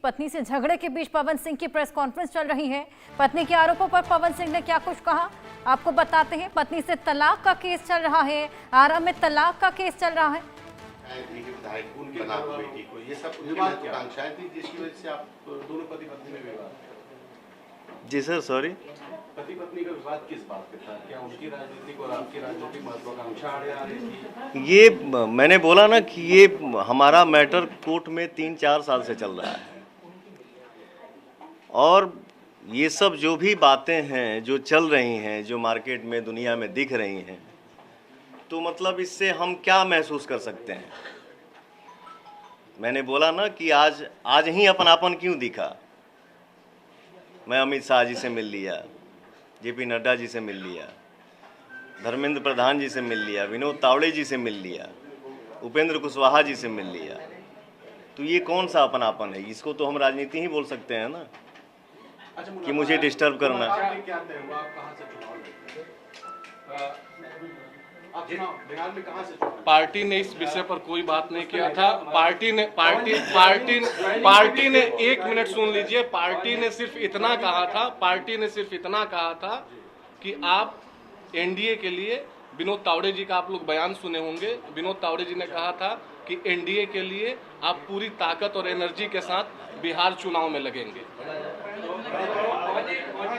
पत्नी से झगड़े के बीच पवन सिंह की प्रेस कॉन्फ्रेंस चल रही है। पत्नी के आरोपों पर पवन सिंह ने क्या कुछ कहा, आपको बताते हैं। पत्नी से तलाक का केस चल रहा है, आरा में तलाक का केस चल रहा है। ये सब आकांक्षाएं थी जिसकी वजह से आप दोनों पति पत्नी में विवाद। जी सर, सॉरी, पति पत्नी का विवाद किस बात पे था? क्या उनकी राजनीतिक और आपकी राजनीतिक महत्वाकांक्षा आड़े आ रही थी? ये मैंने बोला ना कि ये हमारा मैटर कोर्ट में 3-4 साल से चल रहा है और ये सब जो भी बातें हैं जो चल रही हैं, जो मार्केट में दुनिया में दिख रही हैं, तो मतलब इससे हम क्या महसूस कर सकते हैं। मैंने बोला ना कि आज ही अपनापन क्यों दिखा। मैं अमित शाह जी से मिल लिया, जेपी नड्डा जी से मिल लिया, धर्मेंद्र प्रधान जी से मिल लिया, विनोद तावड़े जी से मिल लिया, उपेंद्र कुशवाहा जी से मिल लिया। तो ये कौन सा अपनापन है? इसको तो हम राजनीति ही बोल सकते हैं ना। कि मुझे डिस्टर्ब करना। पार्टी ने इस विषय पर कोई बात नहीं किया था। पार्टी ने 1 मिनट सुन लीजिए। पार्टी ने सिर्फ इतना कहा था कि आप एनडीए के लिए, विनोद तावड़े जी का आप लोग बयान सुने होंगे। विनोद तावड़े जी ने कहा था कि एनडीए के लिए आप पूरी ताकत और एनर्जी के साथ बिहार चुनाव में लगेंगे।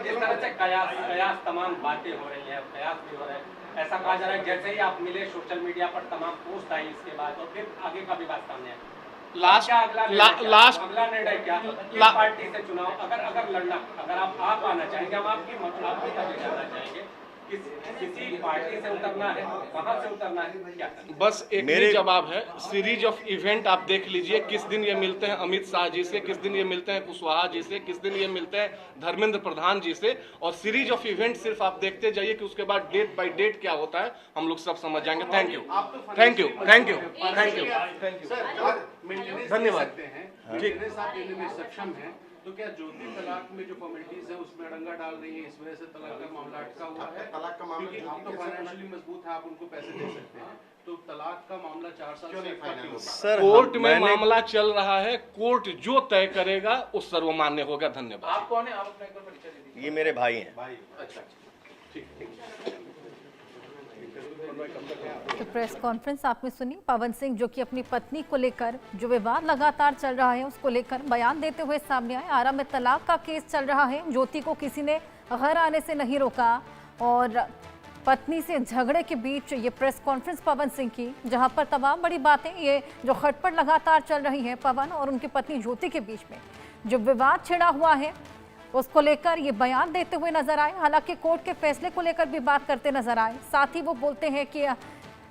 जिस तरह से कयास तमाम बातें हो रही है, कयास भी हो रहा है, ऐसा कहा जा रहा है जैसे ही आप मिले सोशल मीडिया पर तमाम पोस्ट आई इसके बाद और फिर आगे का भी बात सामने आया। अगला निर्णय क्या पार्टी से चुनाव अगर लड़ना, अगर आप आना चाहेंगे, हम आपकी तभी जानना चाहेंगे किसी पार्टी से उतरना है, कहां से उतरना है, क्या करना? बस एक मेरे जवाब है। सीरीज ऑफ इवेंट आप देख लीजिए, किस दिन ये मिलते हैं अमित शाह जी से, किस दिन ये मिलते हैं कुशवाहा जी से, किस दिन ये मिलते हैं धर्मेंद्र प्रधान जी से। और सीरीज ऑफ इवेंट सिर्फ आप देखते जाइए कि उसके बाद डेट बाय डेट क्या होता है, हम लोग सब समझ जाएंगे। थैंक यू, धन्यवाद। सक्षम है तो क्या ज्योति तलाक में जो फॉर्मेलिटीज है उसमें अड़ंगा डाल रही है, इस वजह से तलाक का मामला अटका हुआ है? तलाक का मामला, क्योंकि आप तो फाइनेंशियली मजबूत है, आप उनको पैसे दे सकते हैं, तो तलाक का मामला 4 साल से फाइनल होगा। सर, कोर्ट में मामला चल रहा है, कोर्ट जो तय करेगा वो सर्वमान्य होगा। धन्यवाद। आप कौन है? आप अपना एक बार परिचय दे दीजिए। ये मेरे भाई हैं। अच्छा, ठीक। तो प्रेस कॉन्फ्रेंस आपने सुनी। पवन सिंह जो कि अपनी पत्नी को लेकर जो विवाद लगातार चल रहा है उसको लेकर बयान देते हुए सामने आए। आरा में तलाक का केस चल रहा है, ज्योति को किसी ने घर आने से नहीं रोका और पत्नी से झगड़े के बीच ये प्रेस कॉन्फ्रेंस पवन सिंह की, जहां पर तमाम बड़ी बातें, ये जो खटपट लगातार चल रही है पवन और उनकी पत्नी ज्योति के बीच में जो विवाद छिड़ा हुआ है उसको लेकर ये बयान देते हुए नजर आए। हालांकि कोर्ट के फैसले को लेकर भी बात करते नजर आए। साथ ही वो बोलते हैं कि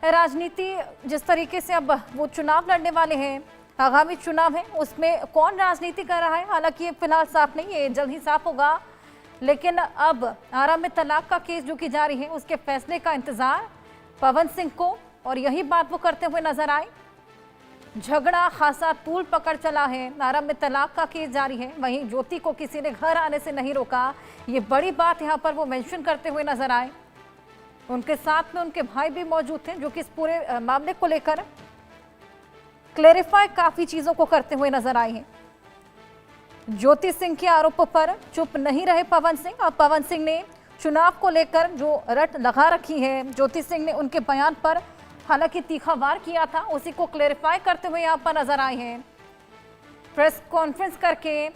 राजनीति जिस तरीके से अब वो चुनाव लड़ने वाले हैं, आगामी चुनाव है, उसमें कौन राजनीति कर रहा है, हालांकि ये फिलहाल साफ नहीं है, जल्द ही साफ होगा। लेकिन अब आरा में तलाक का केस जो की जारी है उसके फैसले का इंतजार पवन सिंह को, और यही बात वो करते हुए नजर आए। झगड़ा खासा तूल पकड़ चला है, आरा में तलाक का केस जारी है, वहीं ज्योति को किसी ने घर आने से नहीं रोका, ये बड़ी बात यहाँ पर वो मेंशन करते हुए नजर आए। उनके साथ में उनके भाई भी मौजूद थे जो कि इस पूरे मामले को लेकर क्लेरिफाई काफी चीजों को करते हुए नजर आए हैं। ज्योति सिंह के आरोपों पर चुप नहीं रहे पवन सिंह, और पवन सिंह ने चुनाव को लेकर जो रट लगा रखी है ज्योति सिंह ने उनके बयान पर हालांकि तीखा वार किया था, उसी को क्लेरिफाई करते हुए यहाँ पर नजर आए हैं। प्रेस कॉन्फ्रेंस करके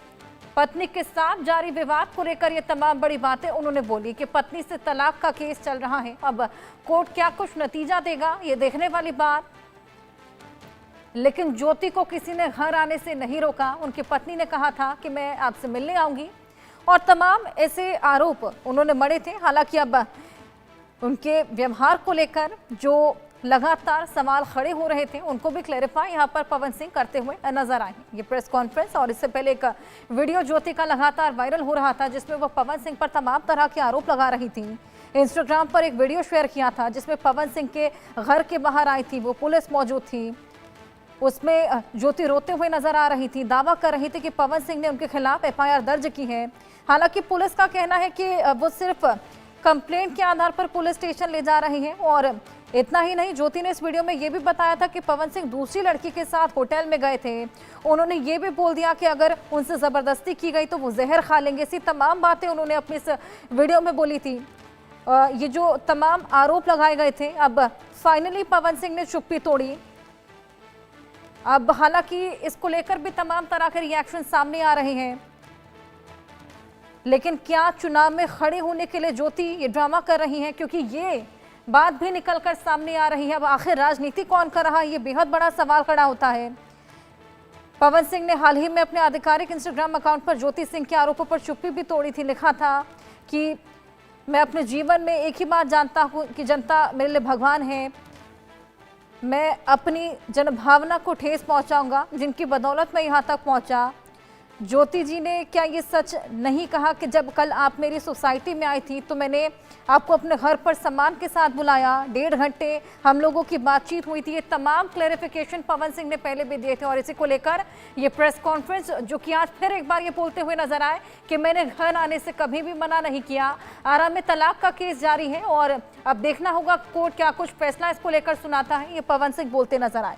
पत्नी के साथ जारी विवाद को लेकर ये तमाम बड़ी बातें उन्होंने बोली कि पत्नी से तलाक का केस चल रहा है, अब कोर्ट क्या कुछ नतीजा देगा ये देखने वाली बात। लेकिन ज्योति को किसी ने घर आने से नहीं रोका, उनकी पत्नी ने कहा था कि मैं आपसे मिलने आऊंगी, और तमाम ऐसे आरोप उन्होंने मढ़े थे। हालांकि अब उनके व्यवहार को लेकर जो लगातार सवाल खड़े हो रहे थे उनको भी क्लैरिफाई यहाँ पर पवन सिंह करते हुए नजर आए। ये प्रेस कॉन्फ्रेंस और इससे पहले एक वीडियो ज्योति का लगातार वायरल हो रहा था जिसमें वो पवन सिंह पर तमाम तरह के आरोप लगा रही थी। इंस्टाग्राम पर एक वीडियो शेयर किया था जिसमें पवन सिंह के घर के बाहर आई थी, वो पुलिस मौजूद थी, उसमें ज्योति रोते हुए नजर आ रही थी, दावा कर रही थी कि पवन सिंह ने उनके खिलाफ FIR दर्ज की है। हालांकि पुलिस का कहना है कि वो सिर्फ कंप्लेंट के आधार पर पुलिस स्टेशन ले जा रही हैं। और इतना ही नहीं, ज्योति ने इस वीडियो में ये भी बताया था कि पवन सिंह दूसरी लड़की के साथ होटल में गए थे। उन्होंने ये भी बोल दिया कि अगर उनसे ज़बरदस्ती की गई तो वो जहर खा लेंगे। ऐसी तमाम बातें उन्होंने अपनी इस वीडियो में बोली थी। ये जो तमाम आरोप लगाए गए थे, अब फाइनली पवन सिंह ने चुप्पी तोड़ी। अब हालांकि इसको लेकर भी तमाम तरह के रिएक्शन सामने आ रहे हैं, लेकिन क्या चुनाव में खड़े होने के लिए ज्योति ये ड्रामा कर रही हैं? क्योंकि ये बात भी निकलकर सामने आ रही है। अब आखिर राजनीति कौन कर रहा है, ये बेहद बड़ा सवाल खड़ा होता है। पवन सिंह ने हाल ही में अपने आधिकारिक इंस्टाग्राम अकाउंट पर ज्योति सिंह के आरोपों पर चुप्पी भी तोड़ी थी। लिखा था कि मैं अपने जीवन में एक ही बात जानता हूँ कि जनता मेरे लिए भगवान है। मैं अपनी जनभावना को ठेस पहुँचाऊँगा, जिनकी बदौलत मैं यहाँ तक पहुँचा। ज्योति जी ने क्या ये सच नहीं कहा कि जब कल आप मेरी सोसाइटी में आई थी तो मैंने आपको अपने घर पर सम्मान के साथ बुलाया, 1.5 घंटे हम लोगों की बातचीत हुई थी। ये तमाम क्लैरिफिकेशन पवन सिंह ने पहले भी दिए थे और इसी को लेकर ये प्रेस कॉन्फ्रेंस, जो कि आज फिर एक बार ये बोलते हुए नजर आए कि मैंने घर आने से कभी भी मना नहीं किया। आरा में तलाक का केस जारी है और अब देखना होगा कोर्ट क्या कुछ फैसला इसको लेकर सुनाता है। ये पवन सिंह बोलते नजर आए।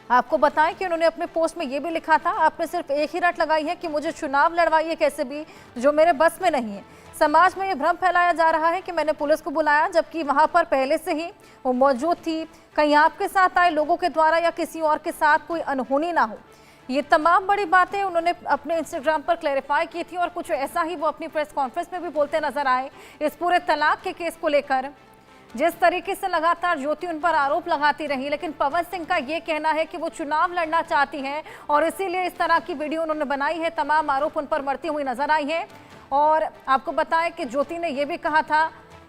आपको बताएं कि उन्होंने अपने पोस्ट में ये भी लिखा था, आपने सिर्फ एक ही रट लगाई है कि मुझे चुनाव लड़वाइए कैसे भी, जो मेरे बस में नहीं है। समाज में ये भ्रम फैलाया जा रहा है कि मैंने पुलिस को बुलाया, जबकि वहां पर पहले से ही वो मौजूद थी। कहीं आपके साथ आए लोगों के द्वारा या किसी और के साथ कोई अनहोनी ना हो। ये तमाम बड़ी बातें उन्होंने अपने इंस्टाग्राम पर क्लैरिफाई की थी और कुछ ऐसा ही वो अपनी प्रेस कॉन्फ्रेंस में भी बोलते नजर आए इस पूरे तलाक के केस को लेकर। जिस तरीके से लगातार ज्योति उन पर आरोप लगाती रही, लेकिन पवन सिंह का ये कहना है कि वो चुनाव लड़ना चाहती हैं और इसीलिए इस तरह की वीडियो उन्होंने बनाई है। तमाम आरोप उन पर मरती हुई नजर आई है। और आपको बताएं कि ज्योति ने यह भी कहा था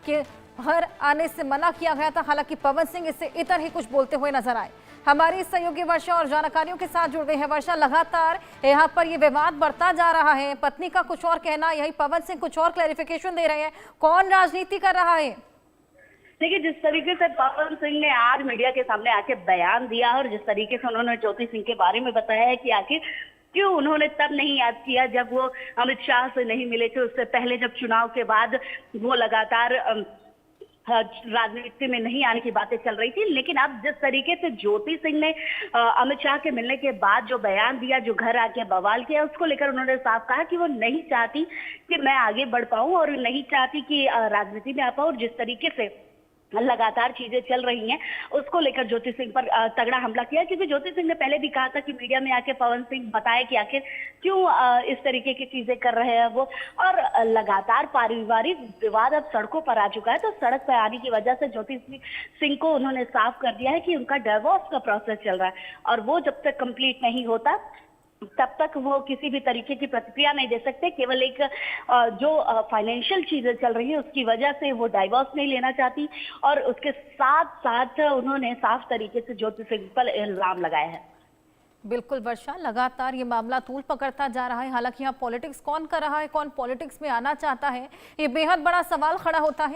कि घर आने से मना किया गया था। हालांकि पवन सिंह इससे इतर ही कुछ बोलते हुए नजर आए। हमारी सहयोगी वर्षा और जानकारियों के साथ जुड़ गई है। वर्षा, लगातार यहाँ पर ये विवाद बढ़ता जा रहा है, पत्नी का कुछ और कहना, यही पवन सिंह कुछ और क्लैरिफिकेशन दे रहे हैं। कौन राजनीति कर रहा है? देखिए, जिस तरीके से पवन सिंह ने आज मीडिया के सामने आके बयान दिया और जिस तरीके से उन्होंने ज्योति सिंह के बारे में बताया है कि आखिर क्यों उन्होंने तब नहीं याद किया जब वो अमित शाह से नहीं मिले थे, उससे पहले जब चुनाव के बाद वो लगातार राजनीति में नहीं आने की बातें चल रही थी। लेकिन अब जिस तरीके से ज्योति सिंह ने अमित शाह के मिलने के बाद जो बयान दिया, जो घर आके बवाल किया, उसको लेकर उन्होंने साफ कहा कि वो नहीं चाहती कि मैं आगे बढ़ पाऊं और नहीं चाहती कि राजनीति में आ पाऊं। और जिस तरीके से लगातार चीजें चल रही हैं उसको लेकर ज्योति सिंह पर तगड़ा हमला किया, क्योंकि ज्योति सिंह ने पहले भी कहा था कि मीडिया में आके पवन सिंह बताए कि आखिर क्यों इस तरीके की चीजें कर रहे हैं वो। और लगातार पारिवारिक विवाद अब सड़कों पर आ चुका है, तो सड़क पर आने की वजह से ज्योति सिंह को उन्होंने साफ कर दिया है कि उनका डिवोर्स का प्रोसेस चल रहा है और वो जब तक कंप्लीट नहीं होता तब तक वो किसी भी तरीके की प्रतिक्रिया नहीं दे सकते। केवल एक जो फाइनेंशियल चीजें चल रही है उसकी वजह से वो डाइवोर्स नहीं लेना चाहती और उसके साथ साथ उन्होंने साफ तरीके से ज्योति सिंह पर इल्जाम लगाया है। बिल्कुल वर्षा, लगातार ये मामला तूल पकड़ता जा रहा है। हालांकि यहाँ पॉलिटिक्स कौन कर रहा है, कौन पॉलिटिक्स में आना चाहता है, ये बेहद बड़ा सवाल खड़ा होता है।